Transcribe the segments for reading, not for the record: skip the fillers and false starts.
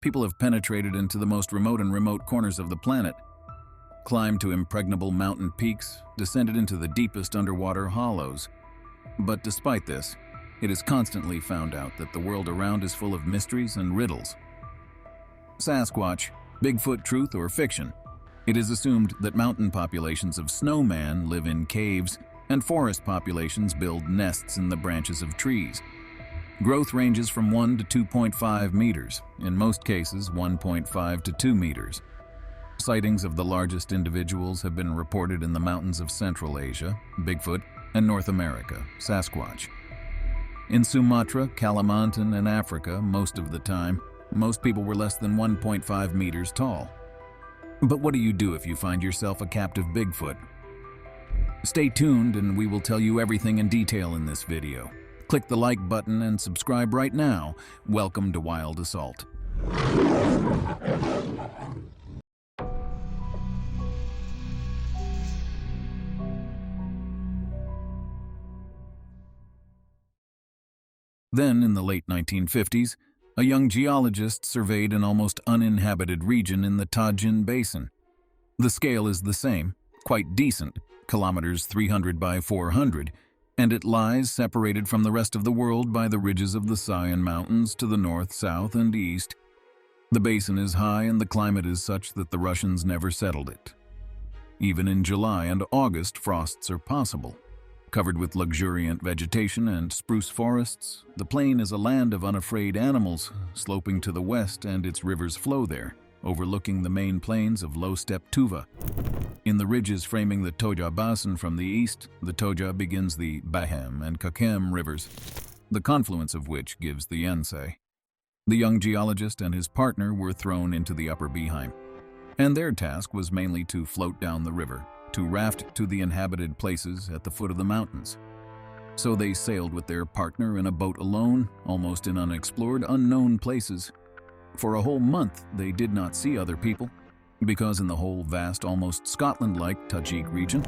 people have penetrated into the most remote corners of the planet, climbed to impregnable mountain peaks, descended into the deepest underwater hollows. But despite this, it is constantly found out that the world around is full of mysteries and riddles. Sasquatch, Bigfoot, truth or fiction? It is assumed that mountain populations of snowmen live in caves and forest populations build nests in the branches of trees. Growth ranges from 1 to 2.5 meters, in most cases 1.5 to 2 meters. Sightings of the largest individuals have been reported in the mountains of Central Asia, Bigfoot, and North America, Sasquatch. In Sumatra, Kalimantan, and Africa, most of the time, most people were less than 1.5 meters tall. But what do you do if you find yourself a captive Bigfoot? Stay tuned and we will tell you everything in detail in this video. Click the like button and subscribe right now. Welcome to Wild Assault. Then, in the late 1950s, a young geologist surveyed an almost uninhabited region in the Tajin Basin. The scale is the same, quite decent, kilometers 300 by 400, and it lies separated from the rest of the world by the ridges of the Sayan Mountains to the north, south, and east. The basin is high and the climate is such that the Russians never settled it. Even in July and August, frosts are possible. Covered with luxuriant vegetation and spruce forests, the plain is a land of unafraid animals, sloping to the west, and its rivers flow there, overlooking the main plains of low-steppe Tuva. In the ridges framing the Toja Basin from the east, the Toja begins the Bahem and Kakem rivers, the confluence of which gives the Yensei. The young geologist and his partner were thrown into the upper Beheim, and their task was mainly to float down the river, to raft to the inhabited places at the foot of the mountains. So they sailed with their partner in a boat alone, almost in unexplored, unknown places. For a whole month, they did not see other people, because in the whole vast, almost Scotland-like Tajik region,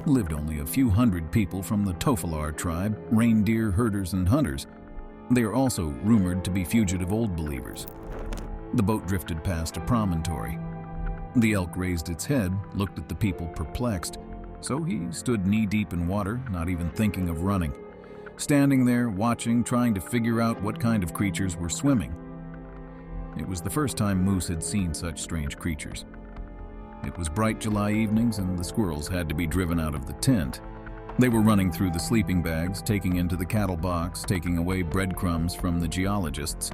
lived only a few hundred people from the Tofalar tribe, reindeer herders and hunters. They are also rumored to be fugitive Old Believers. The boat drifted past a promontory. The elk raised its head, looked at the people perplexed, so he stood knee-deep in water, not even thinking of running. Standing there, watching, trying to figure out what kind of creatures were swimming. It was the first time Moose had seen such strange creatures. It was bright July evenings and the squirrels had to be driven out of the tent. They were running through the sleeping bags, taking into the cattle box, taking away breadcrumbs from the geologists.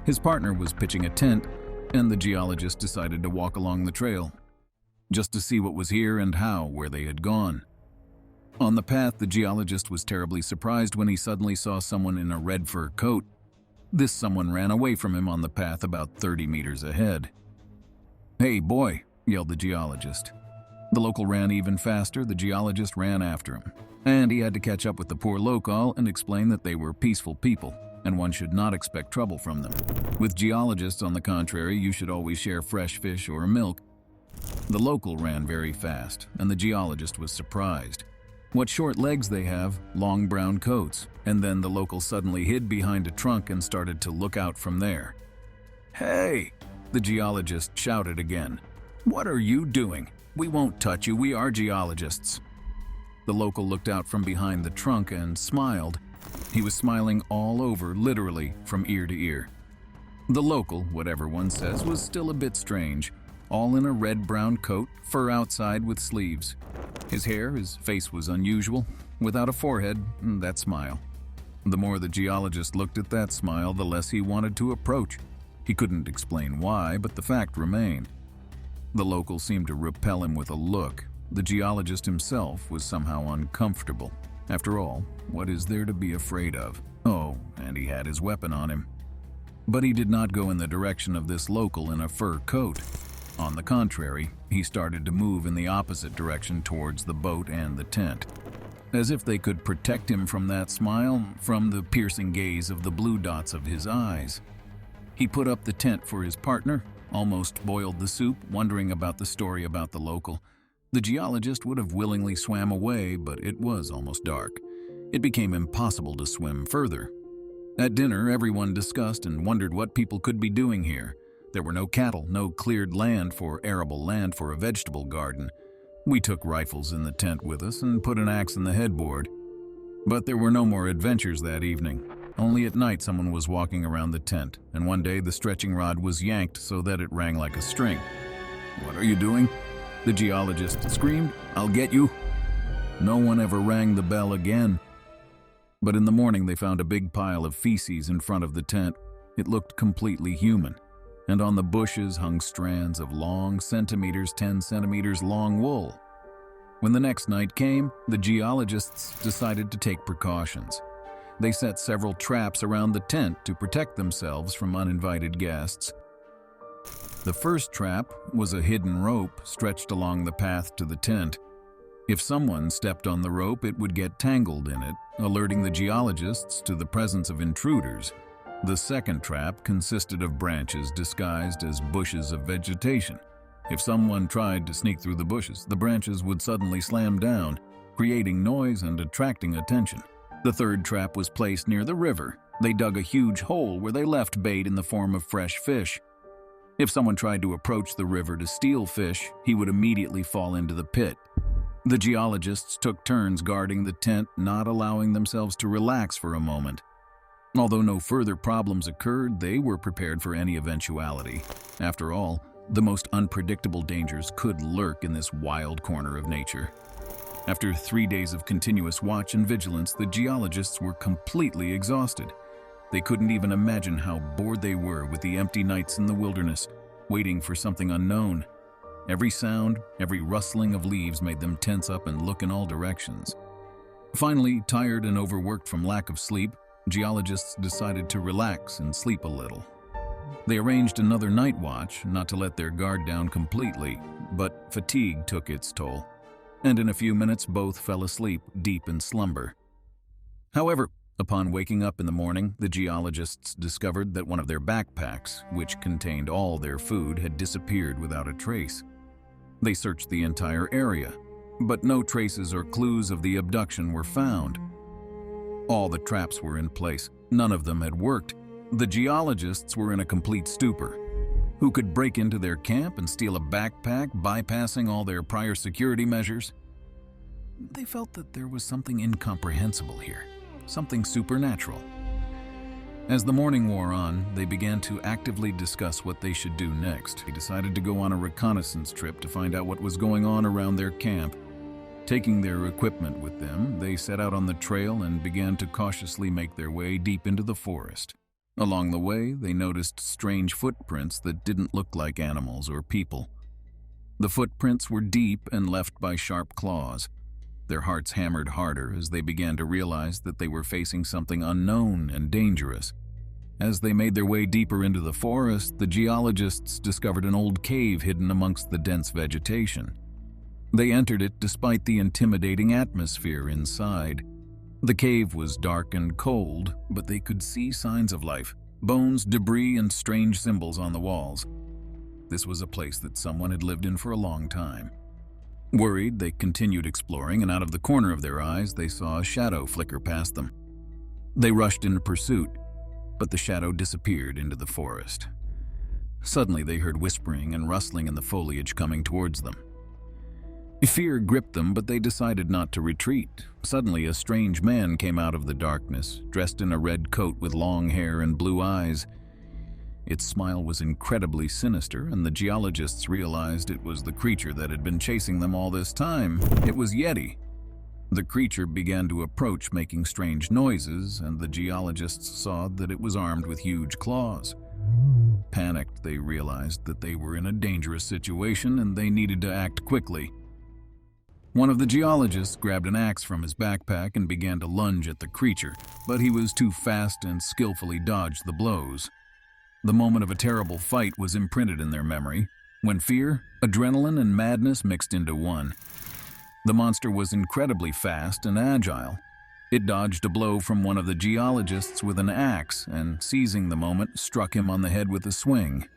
His partner was pitching a tent, and the geologist decided to walk along the trail, just to see what was here and where they had gone. On the path, the geologist was terribly surprised when he suddenly saw someone in a red fur coat. This someone ran away from him on the path about 30 meters ahead. "Hey, boy," yelled the geologist. The local ran even faster. The geologist ran after him, and he had to catch up with the poor local and explain that they were peaceful people, and one should not expect trouble from them. With geologists, on the contrary, you should always share fresh fish or milk. The local ran very fast, and the geologist was surprised. What short legs they have, long brown coats. And then the local suddenly hid behind a trunk and started to look out from there. "Hey!" the geologist shouted again. "What are you doing? We won't touch you, we are geologists." The local looked out from behind the trunk and smiled. He was smiling all over, literally, from ear to ear. The local, whatever one says, was still a bit strange, all in a red-brown coat, fur outside with sleeves. His hair, his face was unusual, without a forehead, and that smile. The more the geologist looked at that smile, the less he wanted to approach. He couldn't explain why, but the fact remained. The local seemed to repel him with a look. The geologist himself was somehow uncomfortable. After all, what is there to be afraid of? Oh, and he had his weapon on him. But he did not go in the direction of this local in a fur coat. On the contrary, he started to move in the opposite direction towards the boat and the tent, as if they could protect him from that smile, from the piercing gaze of the blue dots of his eyes. He put up the tent for his partner, almost boiled the soup, wondering about the story about the local. The geologist would have willingly swam away, but it was almost dark. It became impossible to swim further. At dinner, everyone discussed and wondered what people could be doing here. There were no cattle, no cleared land for arable land for a vegetable garden. We took rifles in the tent with us and put an axe in the headboard. But there were no more adventures that evening. Only at night someone was walking around the tent, and one day the stretching rod was yanked so that it rang like a string. "What are you doing?" the geologist screamed. "I'll get you." No one ever rang the bell again. But in the morning they found a big pile of feces in front of the tent. It looked completely human, and on the bushes hung strands of long, 10 centimeters long wool. When the next night came, the geologists decided to take precautions. They set several traps around the tent to protect themselves from uninvited guests. The first trap was a hidden rope stretched along the path to the tent. If someone stepped on the rope, it would get tangled in it, alerting the geologists to the presence of intruders. The second trap consisted of branches disguised as bushes of vegetation. If someone tried to sneak through the bushes, the branches would suddenly slam down, creating noise and attracting attention. The third trap was placed near the river. They dug a huge hole where they left bait in the form of fresh fish. If someone tried to approach the river to steal fish, he would immediately fall into the pit. The geologists took turns guarding the tent, not allowing themselves to relax for a moment. Although no further problems occurred, they were prepared for any eventuality. After all, the most unpredictable dangers could lurk in this wild corner of nature. After 3 days of continuous watch and vigilance, the geologists were completely exhausted. They couldn't even imagine how bored they were with the empty nights in the wilderness, waiting for something unknown. Every sound, every rustling of leaves made them tense up and look in all directions. Finally, tired and overworked from lack of sleep, geologists decided to relax and sleep a little. They arranged another night watch, not to let their guard down completely, but fatigue took its toll, and in a few minutes both fell asleep deep in slumber. However, upon waking up in the morning, the geologists discovered that one of their backpacks, which contained all their food, had disappeared without a trace. They searched the entire area, but no traces or clues of the abduction were found. All the traps were in place. None of them had worked. The geologists were in a complete stupor. Who could break into their camp and steal a backpack, bypassing all their prior security measures? They felt that there was something incomprehensible here, something supernatural. As the morning wore on, they began to actively discuss what they should do next. They decided to go on a reconnaissance trip to find out what was going on around their camp. Taking their equipment with them, they set out on the trail and began to cautiously make their way deep into the forest. Along the way, they noticed strange footprints that didn't look like animals or people. The footprints were deep and left by sharp claws. Their hearts hammered harder as they began to realize that they were facing something unknown and dangerous. As they made their way deeper into the forest, the geologists discovered an old cave hidden amongst the dense vegetation. They entered it despite the intimidating atmosphere inside. The cave was dark and cold, but they could see signs of life, bones, debris, and strange symbols on the walls. This was a place that someone had lived in for a long time. Worried, they continued exploring, and out of the corner of their eyes, they saw a shadow flicker past them. They rushed in pursuit, but the shadow disappeared into the forest. Suddenly, they heard whispering and rustling in the foliage coming towards them. Fear gripped them, but they decided not to retreat. Suddenly, a strange man came out of the darkness, dressed in a red coat with long hair and blue eyes. Its smile was incredibly sinister, and the geologists realized it was the creature that had been chasing them all this time. It was Yeti. The creature began to approach, making strange noises, and the geologists saw that it was armed with huge claws. Panicked, they realized that they were in a dangerous situation and they needed to act quickly. One of the geologists grabbed an axe from his backpack and began to lunge at the creature, but he was too fast and skillfully dodged the blows. The moment of a terrible fight was imprinted in their memory, when fear, adrenaline, and madness mixed into one. The monster was incredibly fast and agile. It dodged a blow from one of the geologists with an axe and, seizing the moment, struck him on the head with a swing.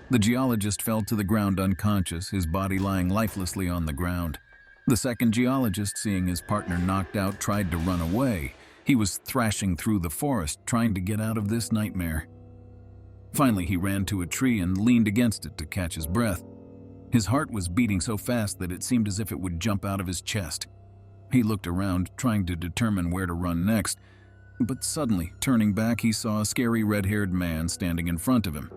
The geologist fell to the ground unconscious, his body lying lifelessly on the ground. The second geologist, seeing his partner knocked out, tried to run away. He was thrashing through the forest, trying to get out of this nightmare. Finally, he ran to a tree and leaned against it to catch his breath. His heart was beating so fast that it seemed as if it would jump out of his chest. He looked around, trying to determine where to run next, but suddenly, turning back, he saw a scary red-haired man standing in front of him.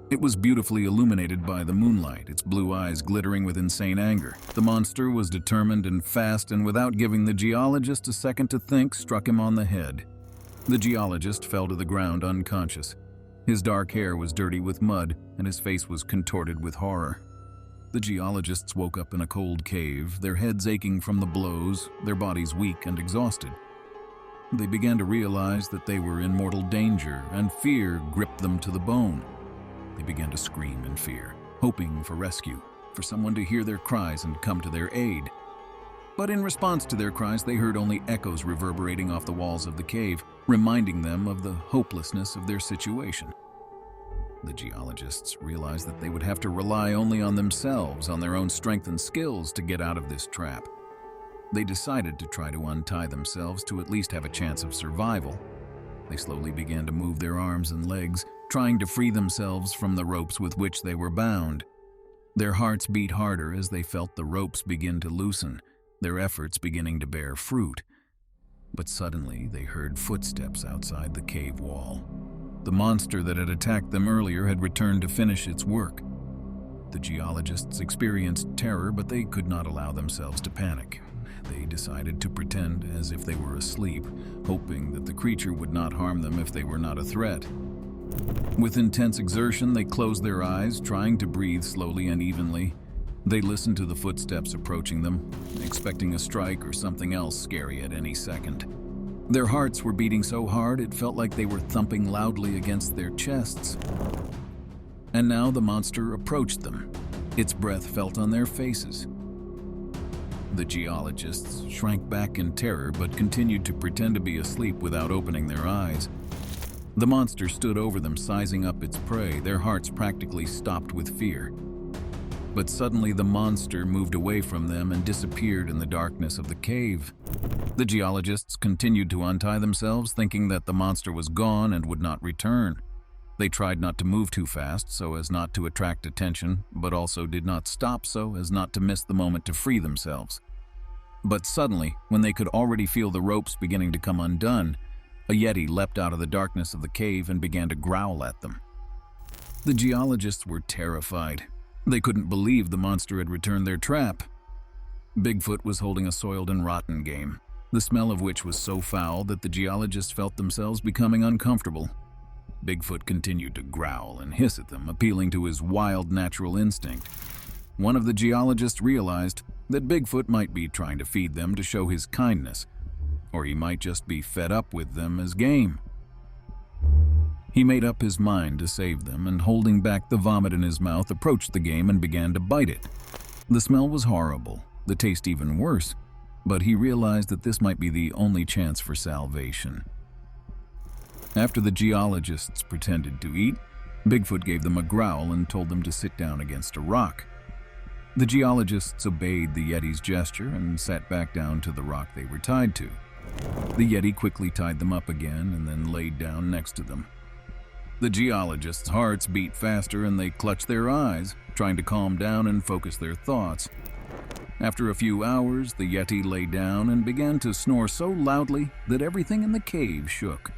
It was beautifully illuminated by the moonlight, its blue eyes glittering with insane anger. The monster was determined and fast, and without giving the geologist a second to think, struck him on the head. The geologist fell to the ground unconscious. His dark hair was dirty with mud, and his face was contorted with horror. The geologists woke up in a cold cave, their heads aching from the blows, their bodies weak and exhausted. They began to realize that they were in mortal danger, and fear gripped them to the bone. They began to scream in fear, hoping for rescue, for someone to hear their cries and come to their aid. But in response to their cries, they heard only echoes reverberating off the walls of the cave, reminding them of the hopelessness of their situation. The geologists realized that they would have to rely only on themselves, on their own strength and skills to get out of this trap. They decided to try to untie themselves to at least have a chance of survival. They slowly began to move their arms and legs, trying to free themselves from the ropes with which they were bound. Their hearts beat harder as they felt the ropes begin to loosen, their efforts beginning to bear fruit. But suddenly they heard footsteps outside the cave wall. The monster that had attacked them earlier had returned to finish its work. The geologists experienced terror, but they could not allow themselves to panic. They decided to pretend as if they were asleep, hoping that the creature would not harm them if they were not a threat. With intense exertion, they closed their eyes, trying to breathe slowly and evenly. They listened to the footsteps approaching them, expecting a strike or something else scary at any second. Their hearts were beating so hard it felt like they were thumping loudly against their chests. And now the monster approached them. Its breath felt on their faces. The geologists shrank back in terror but continued to pretend to be asleep without opening their eyes. The monster stood over them, sizing up its prey. Their hearts practically stopped with fear. But suddenly the monster moved away from them and disappeared in the darkness of the cave. The geologists continued to untie themselves, thinking that the monster was gone and would not return. They tried not to move too fast so as not to attract attention, but also did not stop so as not to miss the moment to free themselves. But suddenly, when they could already feel the ropes beginning to come undone, a yeti leapt out of the darkness of the cave and began to growl at them. The geologists were terrified. They couldn't believe the monster had returned their trap. Bigfoot was holding a soiled and rotten game, the smell of which was so foul that the geologists felt themselves becoming uncomfortable. Bigfoot continued to growl and hiss at them, appealing to his wild natural instinct. One of the geologists realized that Bigfoot might be trying to feed them to show his kindness, or he might just be fed up with them as game. He made up his mind to save them, and holding back the vomit in his mouth, approached the game and began to bite it. The smell was horrible, the taste even worse, but he realized that this might be the only chance for salvation. After the geologists pretended to eat, Bigfoot gave them a growl and told them to sit down against a rock. The geologists obeyed the Yeti's gesture and sat back down to the rock they were tied to. The Yeti quickly tied them up again and then laid down next to them. The geologists' hearts beat faster and they clutched their eyes, trying to calm down and focus their thoughts. After a few hours, the Yeti lay down and began to snore so loudly that everything in the cave shook.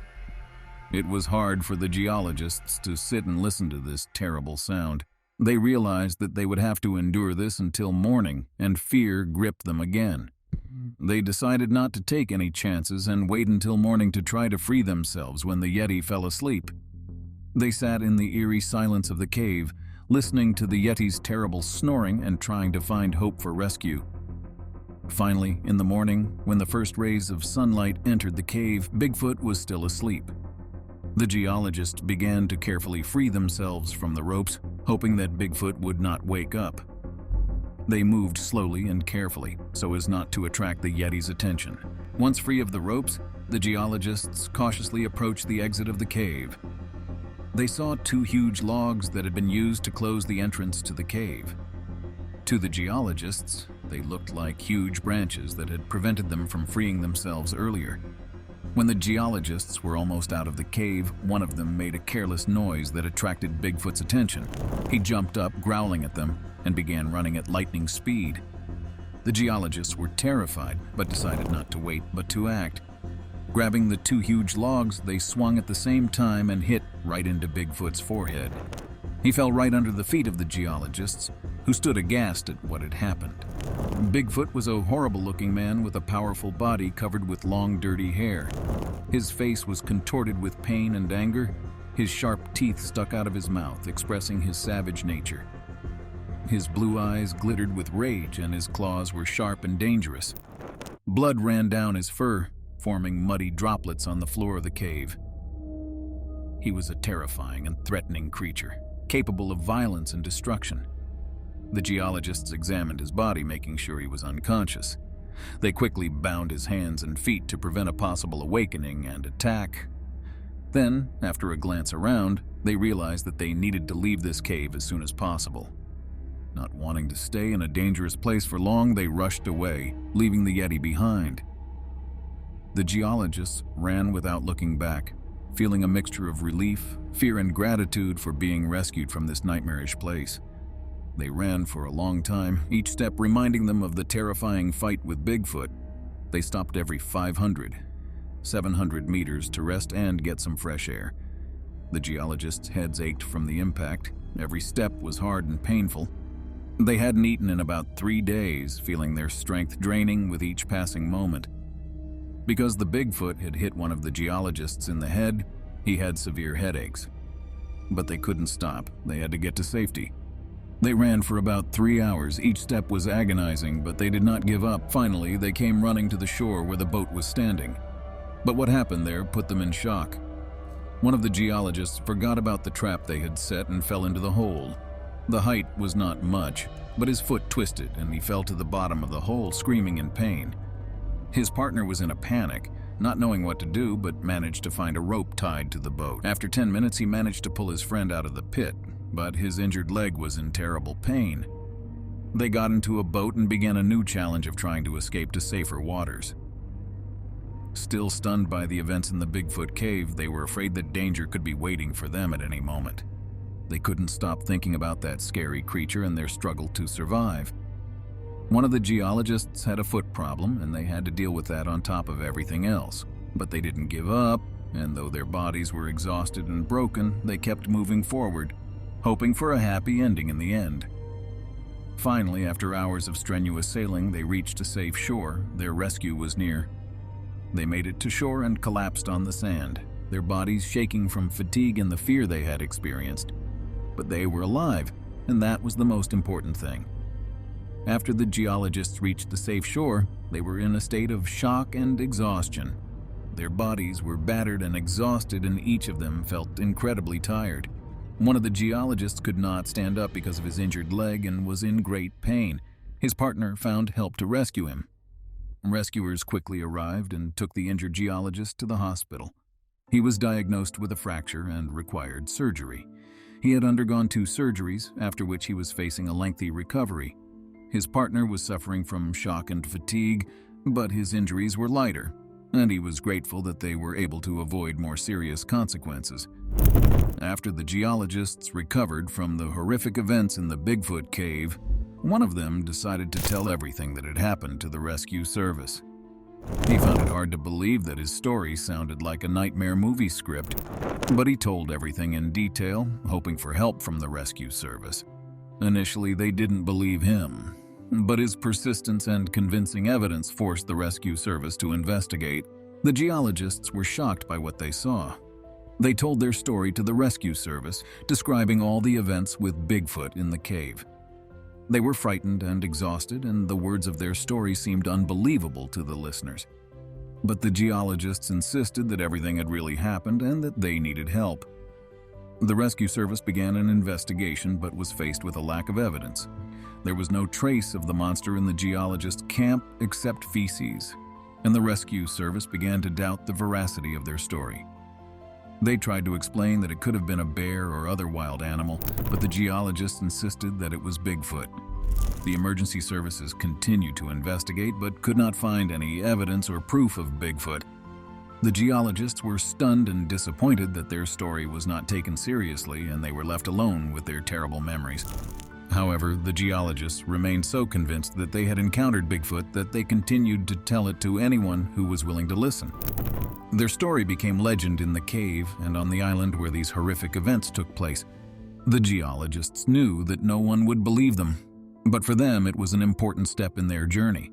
It was hard for the geologists to sit and listen to this terrible sound. They realized that they would have to endure this until morning, and fear gripped them again. They decided not to take any chances and wait until morning to try to free themselves when the Yeti fell asleep. They sat in the eerie silence of the cave, listening to the Yeti's terrible snoring and trying to find hope for rescue. Finally, in the morning, when the first rays of sunlight entered the cave, Bigfoot was still asleep. The geologists began to carefully free themselves from the ropes, hoping that Bigfoot would not wake up. They moved slowly and carefully, so as not to attract the Yeti's attention. Once free of the ropes, the geologists cautiously approached the exit of the cave. They saw two huge logs that had been used to close the entrance to the cave. To the geologists, they looked like huge branches that had prevented them from freeing themselves earlier. When the geologists were almost out of the cave, one of them made a careless noise that attracted Bigfoot's attention. He jumped up, growling at them, and began running at lightning speed. The geologists were terrified, but decided not to wait, but to act. Grabbing the two huge logs, they swung at the same time and hit right into Bigfoot's forehead. He fell right under the feet of the geologists, who stood aghast at what had happened. Bigfoot was a horrible-looking man with a powerful body covered with long, dirty hair. His face was contorted with pain and anger. His sharp teeth stuck out of his mouth, expressing his savage nature. His blue eyes glittered with rage, and his claws were sharp and dangerous. Blood ran down his fur, forming muddy droplets on the floor of the cave. He was a terrifying and threatening creature, capable of violence and destruction. The geologists examined his body, making sure he was unconscious. They quickly bound his hands and feet to prevent a possible awakening and attack. Then, after a glance around, they realized that they needed to leave this cave as soon as possible. Not wanting to stay in a dangerous place for long, they rushed away, leaving the Yeti behind. The geologists ran without looking back, feeling a mixture of relief, fear, and gratitude for being rescued from this nightmarish place. They ran for a long time, each step reminding them of the terrifying fight with Bigfoot. They stopped every 500, 700 meters to rest and get some fresh air. The geologists' heads ached from the impact. Every step was hard and painful. They hadn't eaten in about 3 days, feeling their strength draining with each passing moment. Because the Bigfoot had hit one of the geologists in the head, he had severe headaches. But they couldn't stop. They had to get to safety. They ran for about 3 hours. Each step was agonizing, but they did not give up. Finally, they came running to the shore where the boat was standing. But what happened there put them in shock. One of the geologists forgot about the trap they had set and fell into the hole. The height was not much, but his foot twisted and he fell to the bottom of the hole, screaming in pain. His partner was in a panic, not knowing what to do, but managed to find a rope tied to the boat. After 10 minutes, he managed to pull his friend out of the pit, but his injured leg was in terrible pain. They got into a boat and began a new challenge of trying to escape to safer waters. Still stunned by the events in the Bigfoot cave, they were afraid that danger could be waiting for them at any moment. They couldn't stop thinking about that scary creature and their struggle to survive. One of the geologists had a foot problem, and they had to deal with that on top of everything else. But they didn't give up, and though their bodies were exhausted and broken, they kept moving forward, hoping for a happy ending in the end. Finally, after hours of strenuous sailing, they reached a safe shore. Their rescue was near. They made it to shore and collapsed on the sand, their bodies shaking from fatigue and the fear they had experienced. But they were alive, and that was the most important thing. After the geologists reached the safe shore, they were in a state of shock and exhaustion. Their bodies were battered and exhausted, and each of them felt incredibly tired. One of the geologists could not stand up because of his injured leg and was in great pain. His partner found help to rescue him. Rescuers quickly arrived and took the injured geologist to the hospital. He was diagnosed with a fracture and required surgery. He had undergone 2 surgeries, after which he was facing a lengthy recovery. His partner was suffering from shock and fatigue, but his injuries were lighter, and he was grateful that they were able to avoid more serious consequences. After the geologists recovered from the horrific events in the Bigfoot cave, one of them decided to tell everything that had happened to the rescue service. He found it hard to believe that his story sounded like a nightmare movie script, but he told everything in detail, hoping for help from the rescue service. Initially, they didn't believe him, but his persistence and convincing evidence forced the rescue service to investigate. The geologists were shocked by what they saw. They told their story to the rescue service, describing all the events with Bigfoot in the cave. They were frightened and exhausted, and the words of their story seemed unbelievable to the listeners. But the geologists insisted that everything had really happened and that they needed help. The rescue service began an investigation but was faced with a lack of evidence. There was no trace of the monster in the geologist camp except feces, and the rescue service began to doubt the veracity of their story. They tried to explain that it could have been a bear or other wild animal, but the geologists insisted that it was Bigfoot. The emergency services continued to investigate but could not find any evidence or proof of Bigfoot. The geologists were stunned and disappointed that their story was not taken seriously and they were left alone with their terrible memories. However, the geologists remained so convinced that they had encountered Bigfoot that they continued to tell it to anyone who was willing to listen. Their story became legend in the cave and on the island where these horrific events took place. The geologists knew that no one would believe them, but for them it was an important step in their journey.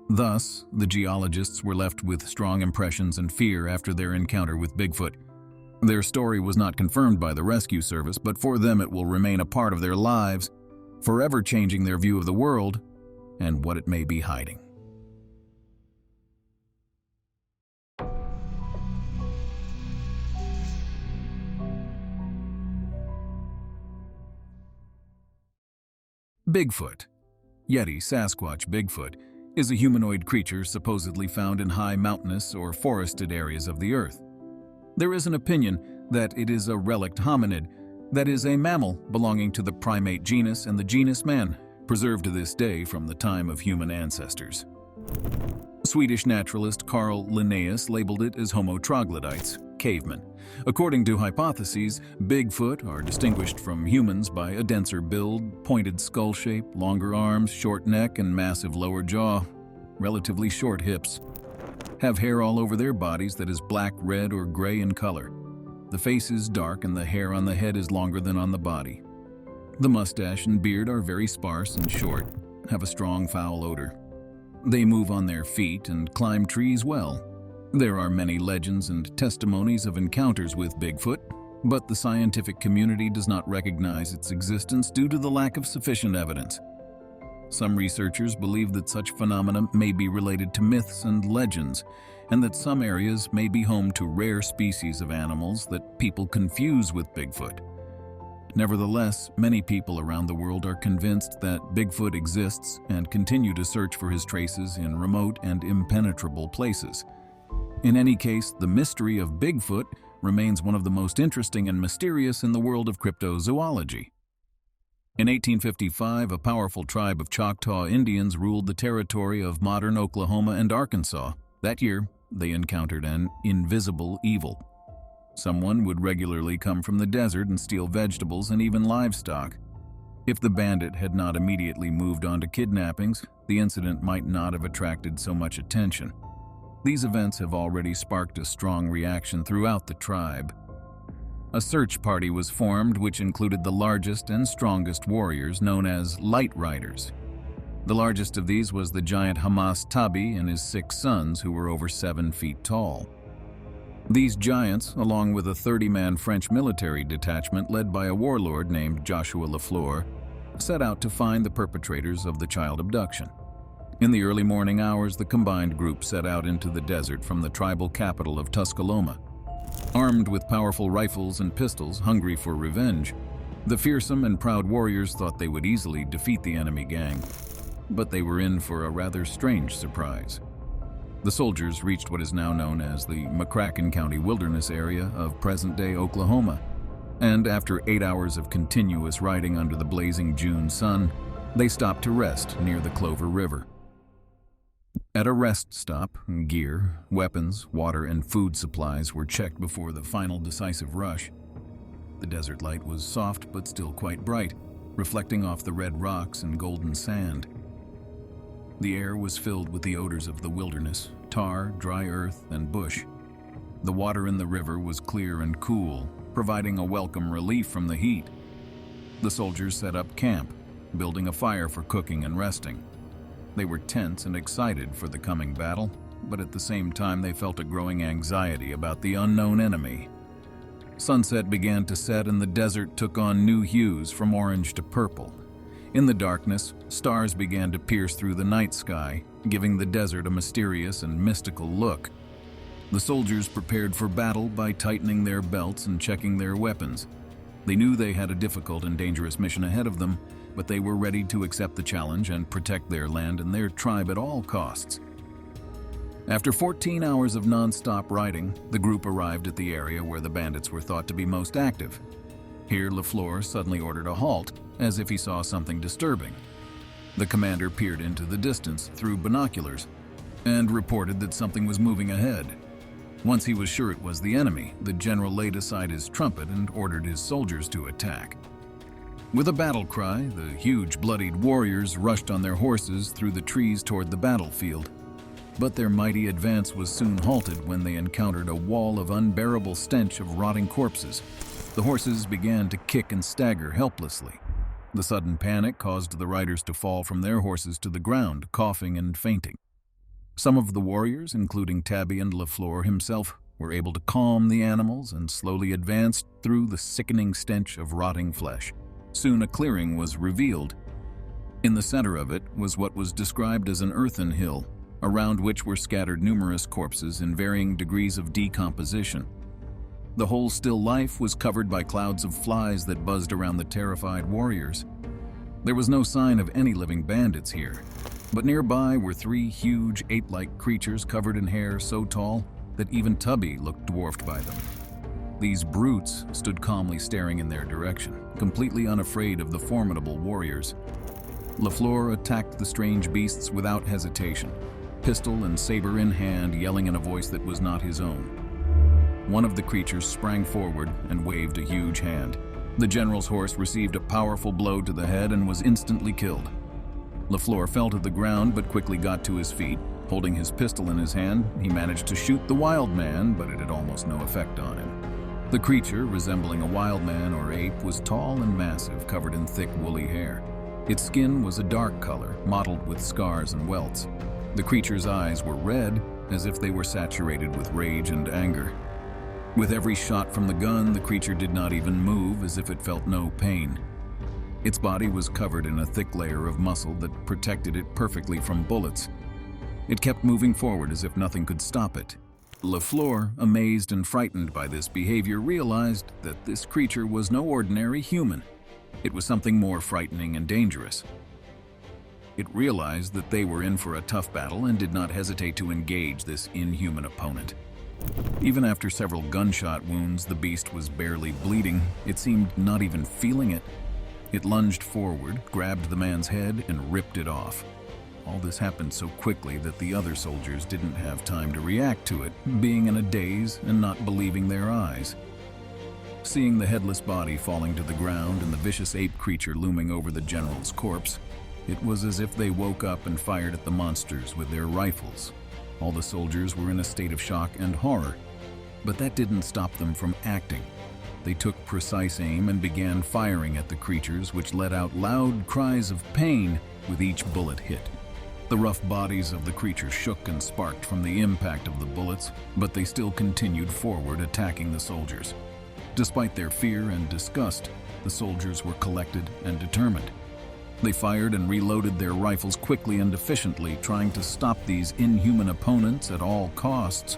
Thus, the geologists were left with strong impressions and fear after their encounter with Bigfoot. Their story was not confirmed by the rescue service, but for them it will remain a part of their lives, forever changing their view of the world and what it may be hiding. Bigfoot. Yeti Sasquatch Bigfoot is a humanoid creature supposedly found in high mountainous or forested areas of the earth. There is an opinion that it is a relict hominid, that is, a mammal belonging to the primate genus and the genus man, preserved to this day from the time of human ancestors. Swedish naturalist Carl Linnaeus labeled it as Homo troglodytes, cavemen. According to hypotheses, Bigfoot are distinguished from humans by a denser build, pointed skull shape, longer arms, short neck, and massive lower jaw, relatively short hips. Have hair all over their bodies that is black, red, or gray in color. The face is dark and the hair on the head is longer than on the body. The mustache and beard are very sparse and short, have a strong foul odor. They move on their feet and climb trees well. There are many legends and testimonies of encounters with Bigfoot, but the scientific community does not recognize its existence due to the lack of sufficient evidence. Some researchers believe that such phenomena may be related to myths and legends, and that some areas may be home to rare species of animals that people confuse with Bigfoot. Nevertheless, many people around the world are convinced that Bigfoot exists and continue to search for his traces in remote and impenetrable places. In any case, the mystery of Bigfoot remains one of the most interesting and mysterious in the world of cryptozoology. In 1855, a powerful tribe of Choctaw Indians ruled the territory of modern Oklahoma and Arkansas. That year, they encountered an invisible evil. Someone would regularly come from the desert and steal vegetables and even livestock. If the bandit had not immediately moved on to kidnappings, the incident might not have attracted so much attention. These events have already sparked a strong reaction throughout the tribe. A search party was formed which included the largest and strongest warriors known as Light Riders. The largest of these was the giant Hamas Tabi and his 6 sons, who were over 7 feet tall. These giants, along with a 30-man French military detachment led by a warlord named Joshua Lafleur, set out to find the perpetrators of the child abduction. In the early morning hours, the combined group set out into the desert from the tribal capital of Tusculoma. Armed with powerful rifles and pistols, hungry for revenge, the fearsome and proud warriors thought they would easily defeat the enemy gang. But they were in for a rather strange surprise. The soldiers reached what is now known as the McCracken County Wilderness area of present-day Oklahoma, and after 8 hours of continuous riding under the blazing June sun, they stopped to rest near the Clover River. At a rest stop, gear, weapons, water, and food supplies were checked before the final decisive rush. The desert light was soft but still quite bright, reflecting off the red rocks and golden sand. The air was filled with the odors of the wilderness, tar, dry earth, and bush. The water in the river was clear and cool, providing a welcome relief from the heat. The soldiers set up camp, building a fire for cooking and resting. They were tense and excited for the coming battle, but at the same time they felt a growing anxiety about the unknown enemy. Sunset began to set and the desert took on new hues from orange to purple. In the darkness, stars began to pierce through the night sky, giving the desert a mysterious and mystical look. The soldiers prepared for battle by tightening their belts and checking their weapons. They knew they had a difficult and dangerous mission ahead of them, but they were ready to accept the challenge and protect their land and their tribe at all costs. After 14 hours of non-stop riding, the group arrived at the area where the bandits were thought to be most active. Here, Lafleur suddenly ordered a halt, as if he saw something disturbing. The commander peered into the distance through binoculars and reported that something was moving ahead. Once he was sure it was the enemy, the general laid aside his trumpet and ordered his soldiers to attack. With a battle cry, the huge bloodied warriors rushed on their horses through the trees toward the battlefield. But their mighty advance was soon halted when they encountered a wall of unbearable stench of rotting corpses. The horses began to kick and stagger helplessly. The sudden panic caused the riders to fall from their horses to the ground, coughing and fainting. Some of the warriors, including Tabby and LaFleur himself, were able to calm the animals and slowly advanced through the sickening stench of rotting flesh. Soon a clearing was revealed. In the center of it was what was described as an earthen hill, around which were scattered numerous corpses in varying degrees of decomposition. The whole still life was covered by clouds of flies that buzzed around the terrified warriors. There was no sign of any living bandits here, but nearby were three huge ape-like creatures covered in hair so tall that even Tubby looked dwarfed by them. These brutes stood calmly staring in their direction, completely unafraid of the formidable warriors. LaFleur attacked the strange beasts without hesitation, pistol and saber in hand, yelling in a voice that was not his own. One of the creatures sprang forward and waved a huge hand. The general's horse received a powerful blow to the head and was instantly killed. LaFleur fell to the ground but quickly got to his feet. Holding his pistol in his hand, he managed to shoot the wild man, but it had almost no effect on him. The creature, resembling a wild man or ape, was tall and massive, covered in thick woolly hair. Its skin was a dark color, mottled with scars and welts. The creature's eyes were red, as if they were saturated with rage and anger. With every shot from the gun, the creature did not even move, as if it felt no pain. Its body was covered in a thick layer of muscle that protected it perfectly from bullets. It kept moving forward as if nothing could stop it. LaFleur, amazed and frightened by this behavior, realized that this creature was no ordinary human. It was something more frightening and dangerous. It realized that they were in for a tough battle and did not hesitate to engage this inhuman opponent. Even after several gunshot wounds, the beast was barely bleeding. It seemed not even feeling it. It lunged forward, grabbed the man's head, and ripped it off. All this happened so quickly that the other soldiers didn't have time to react to it, being in a daze and not believing their eyes. Seeing the headless body falling to the ground and the vicious ape creature looming over the general's corpse, it was as if they woke up and fired at the monsters with their rifles. All the soldiers were in a state of shock and horror, but that didn't stop them from acting. They took precise aim and began firing at the creatures, which let out loud cries of pain with each bullet hit. The rough bodies of the creatures shook and sparked from the impact of the bullets, but they still continued forward, attacking the soldiers. Despite their fear and disgust, the soldiers were collected and determined. They fired and reloaded their rifles quickly and efficiently, trying to stop these inhuman opponents at all costs.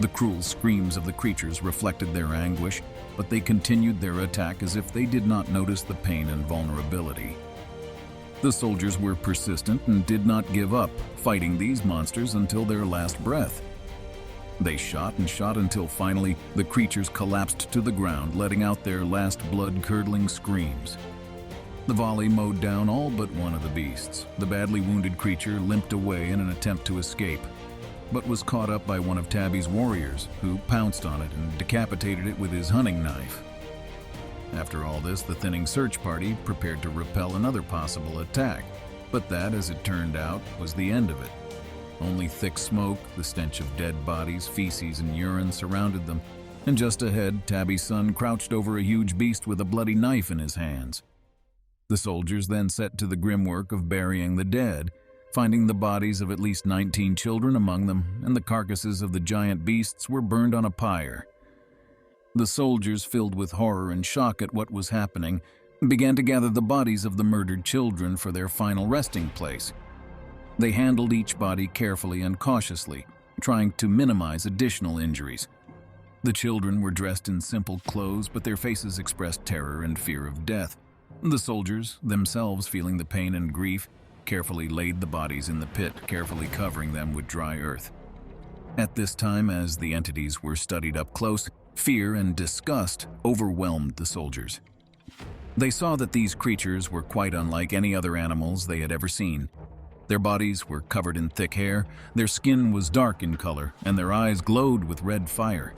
The cruel screams of the creatures reflected their anguish, but they continued their attack as if they did not notice the pain and vulnerability. The soldiers were persistent and did not give up, fighting these monsters until their last breath. They shot and shot until finally the creatures collapsed to the ground, letting out their last blood-curdling screams. The volley mowed down all but one of the beasts. The badly wounded creature limped away in an attempt to escape, but was caught up by one of Tabby's warriors, who pounced on it and decapitated it with his hunting knife. After all this, the thinning search party prepared to repel another possible attack, but that, as it turned out, was the end of it. Only thick smoke, the stench of dead bodies, feces, and urine surrounded them, and just ahead, Tabby's son crouched over a huge beast with a bloody knife in his hands. The soldiers then set to the grim work of burying the dead, finding the bodies of at least 19 children among them, and the carcasses of the giant beasts were burned on a pyre. The soldiers, filled with horror and shock at what was happening, began to gather the bodies of the murdered children for their final resting place. They handled each body carefully and cautiously, trying to minimize additional injuries. The children were dressed in simple clothes, but their faces expressed terror and fear of death. The soldiers, themselves feeling the pain and grief, carefully laid the bodies in the pit, carefully covering them with dry earth. At this time, as the entities were studied up close, fear and disgust overwhelmed the soldiers. They saw that these creatures were quite unlike any other animals they had ever seen. Their bodies were covered in thick hair, their skin was dark in color, and their eyes glowed with red fire.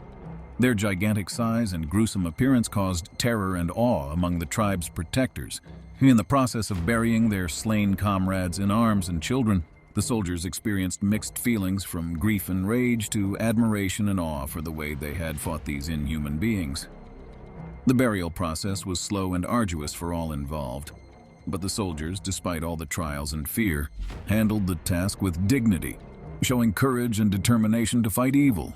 Their gigantic size and gruesome appearance caused terror and awe among the tribe's protectors. In the process of burying their slain comrades in arms and children, the soldiers experienced mixed feelings from grief and rage to admiration and awe for the way they had fought these inhuman beings. The burial process was slow and arduous for all involved, but the soldiers, despite all the trials and fear, handled the task with dignity, showing courage and determination to fight evil.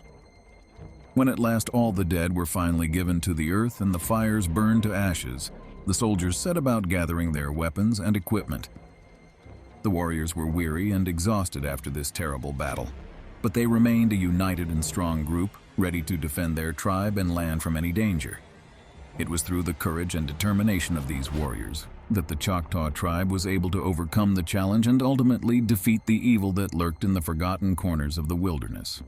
When at last all the dead were finally given to the earth and the fires burned to ashes, the soldiers set about gathering their weapons and equipment. The warriors were weary and exhausted after this terrible battle, but they remained a united and strong group, ready to defend their tribe and land from any danger. It was through the courage and determination of these warriors that the Choctaw tribe was able to overcome the challenge and ultimately defeat the evil that lurked in the forgotten corners of the wilderness.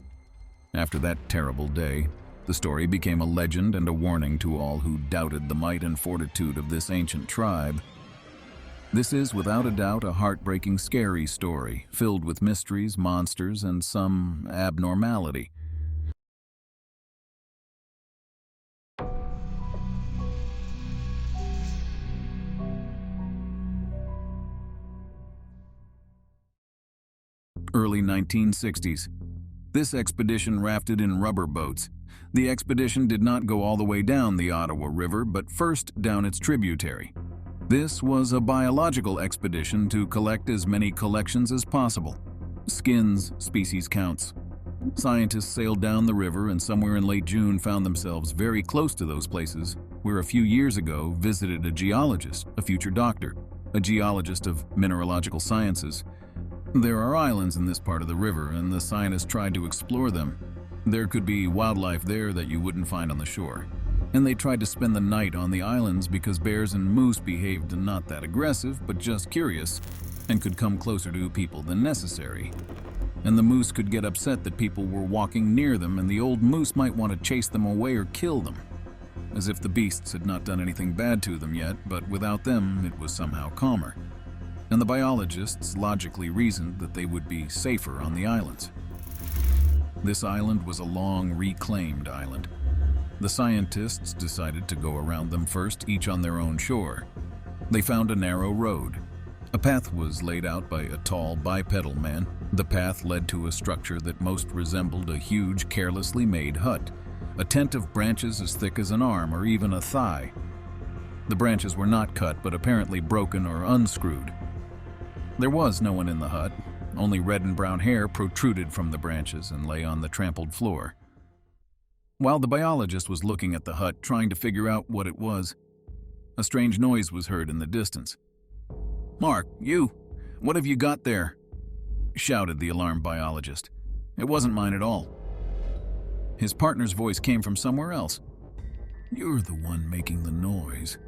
After that terrible day, the story became a legend and a warning to all who doubted the might and fortitude of this ancient tribe. This is without a doubt a heartbreaking, scary story, filled with mysteries, monsters, and some abnormality. Early 1960s. This expedition rafted in rubber boats. The expedition did not go all the way down the Ottawa River, but first down its tributary. This was a biological expedition to collect as many collections as possible. Skins, species counts. Scientists sailed down the river and somewhere in late June found themselves very close to those places where a few years ago visited a geologist, a future doctor, a geologist of mineralogical sciences. There are islands in this part of the river, and the scientists tried to explore them. There could be wildlife there that you wouldn't find on the shore. And they tried to spend the night on the islands because bears and moose behaved not that aggressive, but just curious, and could come closer to people than necessary. And the moose could get upset that people were walking near them, and the old moose might want to chase them away or kill them. As if the beasts had not done anything bad to them yet, but without them, it was somehow calmer. And the biologists logically reasoned that they would be safer on the islands. This island was a long, reclaimed island. The scientists decided to go around them first, each on their own shore. They found a narrow road. A path was laid out by a tall bipedal man. The path led to a structure that most resembled a huge, carelessly made hut, a tent of branches as thick as an arm or even a thigh. The branches were not cut, but apparently broken or unscrewed. There was no one in the hut. Only red and brown hair protruded from the branches and lay on the trampled floor. While the biologist was looking at the hut, trying to figure out what it was, a strange noise was heard in the distance. "Mark, you! What have you got there?" shouted the alarmed biologist. "It wasn't mine at all." His partner's voice came from somewhere else. "You're the one making the noise.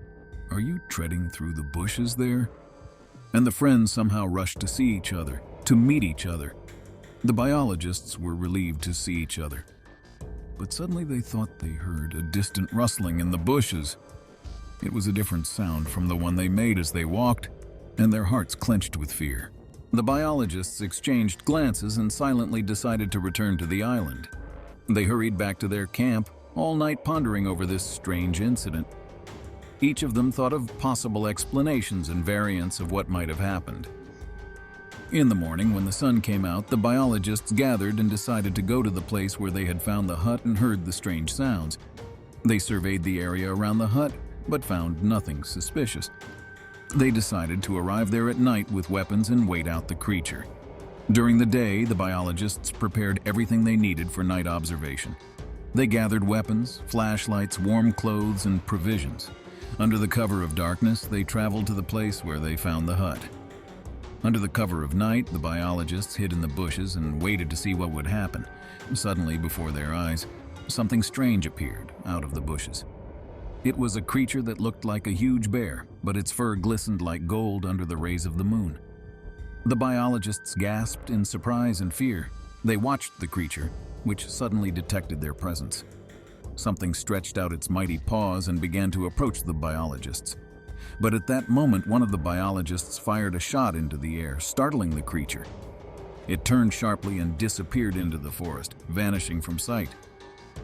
Are you treading through the bushes there?" And the friends somehow rushed to see each other, to meet each other. The biologists were relieved to see each other. But suddenly they thought they heard a distant rustling in the bushes. It was a different sound from the one they made as they walked, and their hearts clenched with fear. The biologists exchanged glances and silently decided to return to the island. They hurried back to their camp, all night pondering over this strange incident. Each of them thought of possible explanations and variants of what might have happened. In the morning, when the sun came out, the biologists gathered and decided to go to the place where they had found the hut and heard the strange sounds. They surveyed the area around the hut, but found nothing suspicious. They decided to arrive there at night with weapons and wait out the creature. During the day, the biologists prepared everything they needed for night observation. They gathered weapons, flashlights, warm clothes, and provisions. Under the cover of darkness, they traveled to the place where they found the hut. Under the cover of night, the biologists hid in the bushes and waited to see what would happen. Suddenly, before their eyes, something strange appeared out of the bushes. It was a creature that looked like a huge bear, but its fur glistened like gold under the rays of the moon. The biologists gasped in surprise and fear. They watched the creature, which suddenly detected their presence. Something stretched out its mighty paws and began to approach the biologists. But at that moment, one of the biologists fired a shot into the air, startling the creature. It turned sharply and disappeared into the forest, vanishing from sight.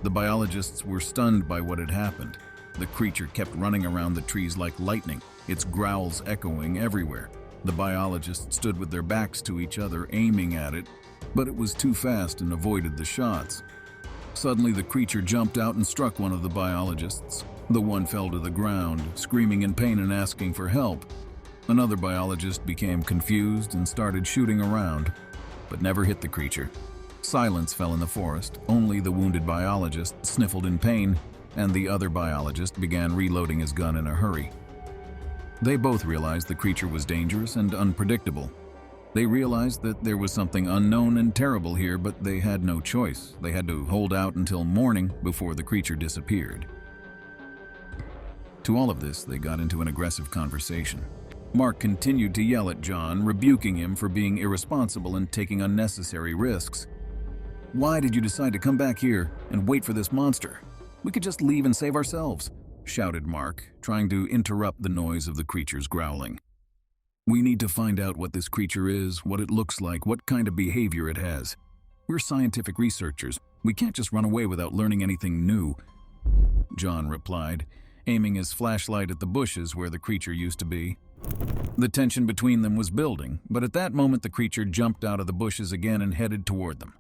The biologists were stunned by what had happened. The creature kept running around the trees like lightning, its growls echoing everywhere. The biologists stood with their backs to each other, aiming at it, but it was too fast and avoided the shots. Suddenly, the creature jumped out and struck one of the biologists. The one fell to the ground, screaming in pain and asking for help. Another biologist became confused and started shooting around, but never hit the creature. Silence fell in the forest. Only the wounded biologist sniffled in pain, and the other biologist began reloading his gun in a hurry. They both realized the creature was dangerous and unpredictable. They realized that there was something unknown and terrible here, but they had no choice. They had to hold out until morning before the creature disappeared. To all of this, they got into an aggressive conversation. Mark continued to yell at John, rebuking him for being irresponsible and taking unnecessary risks. "Why did you decide to come back here and wait for this monster? We could just leave and save ourselves," shouted Mark, trying to interrupt the noise of the creature's growling. "We need to find out what this creature is, what it looks like, what kind of behavior it has. We're scientific researchers. We can't just run away without learning anything new," John replied, aiming his flashlight at the bushes where the creature used to be. The tension between them was building, but at that moment the creature jumped out of the bushes again and headed toward them.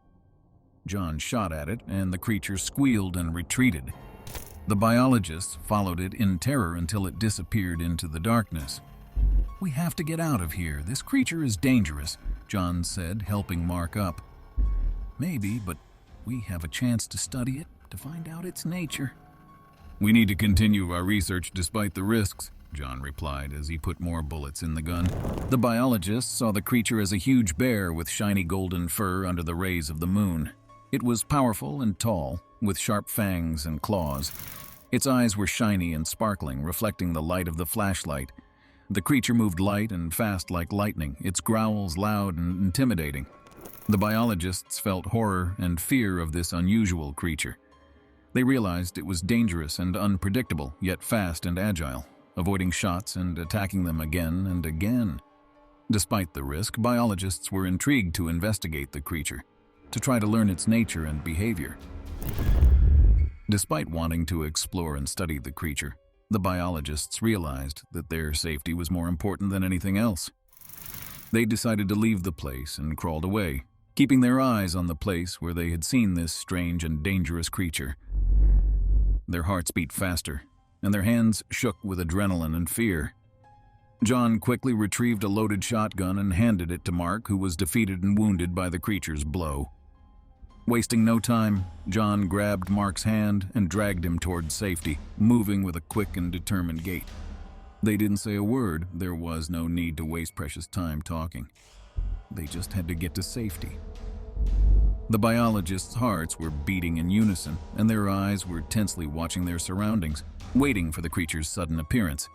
John shot at it, and the creature squealed and retreated. The biologists followed it in terror until it disappeared into the darkness. "We have to get out of here. This creature is dangerous," John said, helping Mark up. "Maybe, but we have a chance to study it, to find out its nature." "We need to continue our research despite the risks," John replied as he put more bullets in the gun. The biologists saw the creature as a huge bear with shiny golden fur under the rays of the moon. It was powerful and tall, with sharp fangs and claws. Its eyes were shiny and sparkling, reflecting the light of the flashlight. The creature moved light and fast like lightning, its growls loud and intimidating. The biologists felt horror and fear of this unusual creature. They realized it was dangerous and unpredictable, yet fast and agile, avoiding shots and attacking them again and again. Despite the risk, biologists were intrigued to investigate the creature, to try to learn its nature and behavior. Despite wanting to explore and study the creature, the biologists realized that their safety was more important than anything else. They decided to leave the place and crawled away, keeping their eyes on the place where they had seen this strange and dangerous creature. Their hearts beat faster, and their hands shook with adrenaline and fear. John quickly retrieved a loaded shotgun and handed it to Mark, who was defeated and wounded by the creature's blow. Wasting no time, John grabbed Mark's hand and dragged him toward safety, moving with a quick and determined gait. They didn't say a word. There was no need to waste precious time talking. They just had to get to safety. The biologists' hearts were beating in unison, and their eyes were tensely watching their surroundings, waiting for the creature's sudden appearance.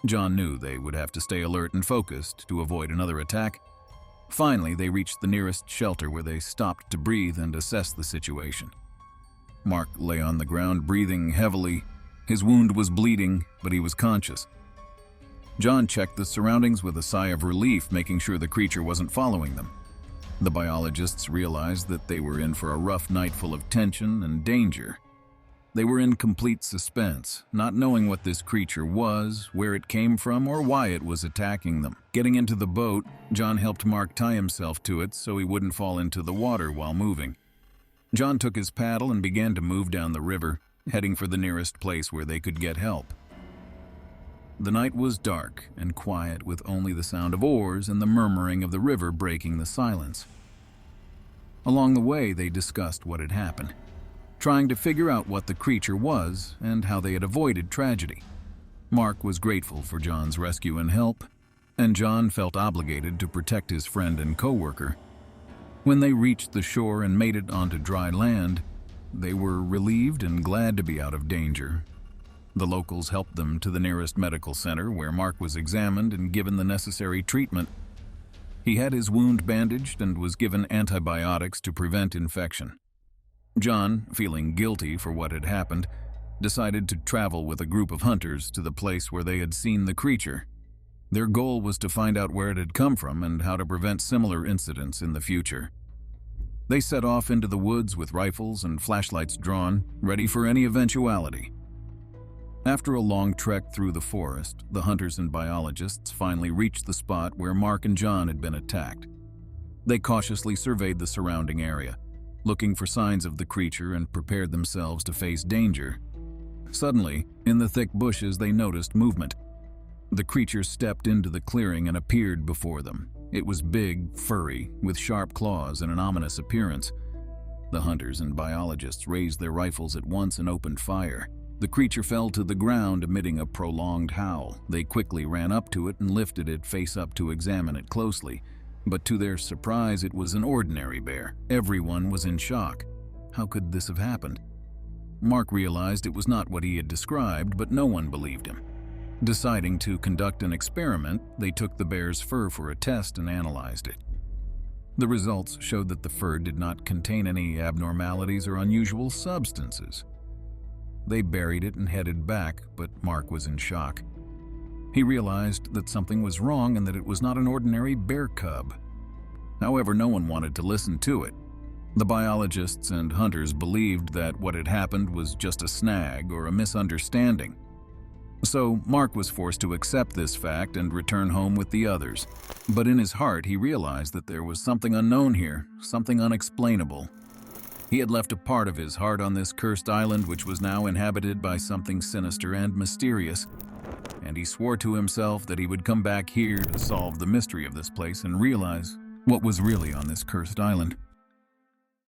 John knew they would have to stay alert and focused to avoid another attack. Finally, they reached the nearest shelter where they stopped to breathe and assess the situation. Mark lay on the ground, breathing heavily. His wound was bleeding, but he was conscious. John checked the surroundings with a sigh of relief, making sure the creature wasn't following them. The biologists realized that they were in for a rough night full of tension and danger. They were in complete suspense, not knowing what this creature was, where it came from, or why it was attacking them. Getting into the boat, John helped Mark tie himself to it so he wouldn't fall into the water while moving. John took his paddle and began to move down the river, heading for the nearest place where they could get help. The night was dark and quiet, with only the sound of oars and the murmuring of the river breaking the silence. Along the way, they discussed what had happened, trying to figure out what the creature was and how they had avoided tragedy. Mark was grateful for John's rescue and help, and John felt obligated to protect his friend and co-worker. When they reached the shore and made it onto dry land, they were relieved and glad to be out of danger. The locals helped them to the nearest medical center, where Mark was examined and given the necessary treatment. He had his wound bandaged and was given antibiotics to prevent infection. John, feeling guilty for what had happened, decided to travel with a group of hunters to the place where they had seen the creature. Their goal was to find out where it had come from and how to prevent similar incidents in the future. They set off into the woods with rifles and flashlights drawn, ready for any eventuality. After a long trek through the forest, the hunters and biologists finally reached the spot where Mark and John had been attacked. They cautiously surveyed the surrounding area, looking for signs of the creature and prepared themselves to face danger. Suddenly, in the thick bushes, they noticed movement. The creature stepped into the clearing and appeared before them. It was big, furry, with sharp claws and an ominous appearance. The hunters and biologists raised their rifles at once and opened fire. The creature fell to the ground, emitting a prolonged howl. They quickly ran up to it and lifted it face up to examine it closely. But to their surprise, it was an ordinary bear. Everyone was in shock. How could this have happened? Mark realized it was not what he had described, but no one believed him. Deciding to conduct an experiment, they took the bear's fur for a test and analyzed it. The results showed that the fur did not contain any abnormalities or unusual substances. They buried it and headed back, but Mark was in shock. He realized that something was wrong and that it was not an ordinary bear cub. However, no one wanted to listen to it. The biologists and hunters believed that what had happened was just a snag or a misunderstanding. So Mark was forced to accept this fact and return home with the others. But in his heart, he realized that there was something unknown here, something unexplainable. He had left a part of his heart on this cursed island, which was now inhabited by something sinister and mysterious. And he swore to himself that he would come back here to solve the mystery of this place and realize what was really on this cursed island.